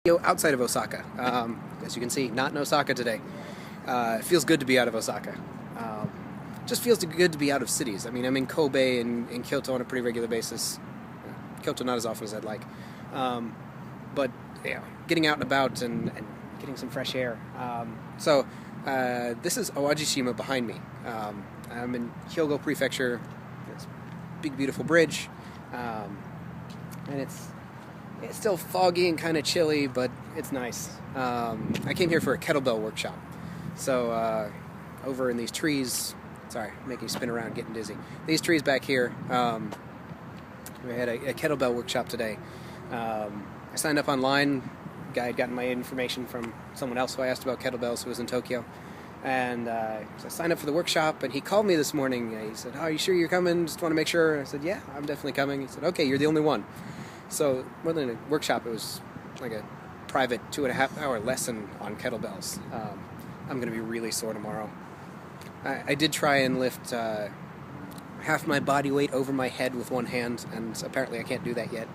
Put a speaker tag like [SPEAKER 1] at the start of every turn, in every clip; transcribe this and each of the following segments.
[SPEAKER 1] Outside of Osaka. As you can see, not in Osaka today. It feels good to be out of Osaka. Just feels good to be out of cities. I mean, I'm in Kobe and in Kyoto on a pretty regular basis. Kyoto not as often as I'd like. But yeah, getting out and about and getting some fresh air. This is Owajishima behind me. I'm in Hyogo Prefecture. This big, beautiful bridge. And it's still foggy and kind of chilly, but it's nice. I came here for a kettlebell workshop. So over in these trees, sorry, making you spin around, getting dizzy. These trees back here, we had a kettlebell workshop today. I signed up online. Guy had gotten my information from someone else who I asked about kettlebells who was in Tokyo. And so I signed up for the workshop, and he called me this morning. He said, "Oh, are you sure you're coming? Just want to make sure." I said, "Yeah, I'm definitely coming." He said, "Okay, you're the only one." So more than a workshop, it was like a private 2.5-hour lesson on kettlebells. I'm going to be really sore tomorrow. I did try and lift half my body weight over my head with one hand, and apparently I can't do that yet.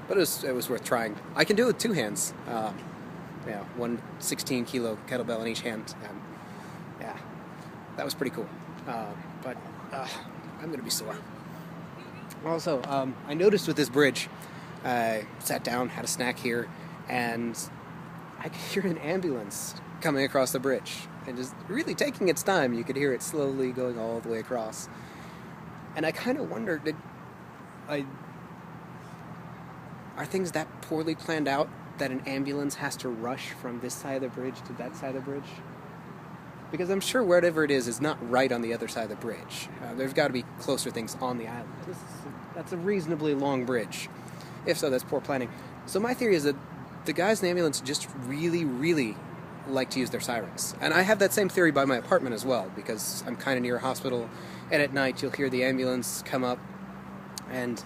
[SPEAKER 1] But it was worth trying. I can do it with two hands. One 16-kilo kettlebell in each hand. Yeah, that was pretty cool. But I'm going to be sore. Also, I noticed with this bridge, I sat down, had a snack here, and I could hear an ambulance coming across the bridge. And just really taking its time. You could hear it slowly going all the way across. And I kind of wondered, are things that poorly planned out that an ambulance has to rush from this side of the bridge to that side of the bridge? Because I'm sure wherever it is not right on the other side of the bridge. There's got to be closer things on the island. That's a reasonably long bridge. If so, that's poor planning. So my theory is that the guys in the ambulance just really, really like to use their sirens. And I have that same theory by my apartment as well, because I'm kind of near a hospital, and at night you'll hear the ambulance come up, and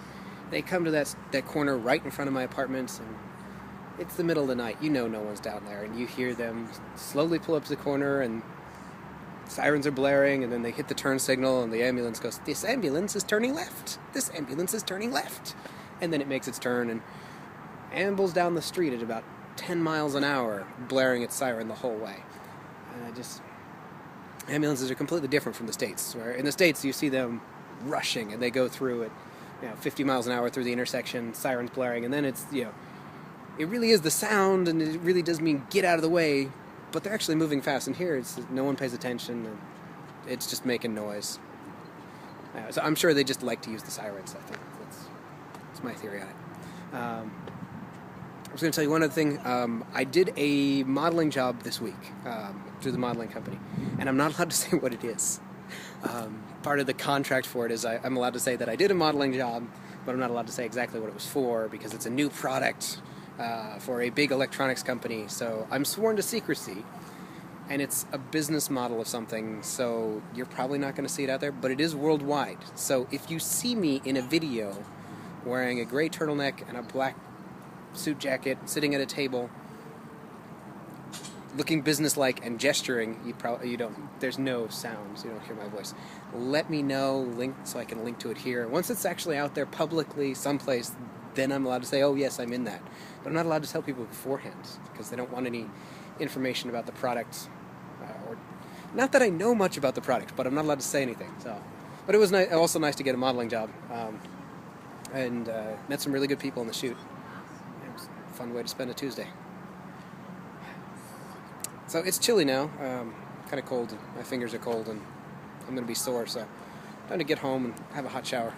[SPEAKER 1] they come to that corner right in front of my apartment, and it's the middle of the night. You know no one's down there, and you hear them slowly pull up to the corner, and sirens are blaring, and then they hit the turn signal, and the ambulance goes, "This ambulance is turning left. This ambulance is turning left." And then it makes its turn and ambles down the street at about 10 miles an hour, blaring its siren the whole way. Ambulances are completely different from the States, where in the States you see them rushing, and they go through at 50 miles an hour through the intersection, sirens blaring, and then it's, it really is the sound, and it really does mean get out of the way, but they're actually moving fast. And here, no one pays attention, and it's just making noise. So I'm sure they just like to use the sirens. I think that's my theory on it. I was going to tell you one other thing. I did a modeling job this week through the modeling company, and I'm not allowed to say what it is. Part of the contract for it is I'm allowed to say that I did a modeling job, but I'm not allowed to say exactly what it was for, because it's a new product for a big electronics company. So I'm sworn to secrecy, and it's a business model of something, so you're probably not going to see it out there, but it is worldwide. So if you see me in a video wearing a gray turtleneck and a black suit jacket, sitting at a table, looking businesslike and gesturing, you don't. There's no sounds. You don't hear my voice. Let me know, so I can link to it here. Once it's actually out there publicly someplace, then I'm allowed to say, "Oh yes, I'm in that." But I'm not allowed to tell people beforehand, because they don't want any information about the product. Or not that I know much about the product, but I'm not allowed to say anything. But it was also nice to get a modeling job, and met some really good people in the shoot. It was a fun way to spend a Tuesday. So it's chilly now, kind of cold. My fingers are cold, and I'm going to be sore, so time to get home and have a hot shower.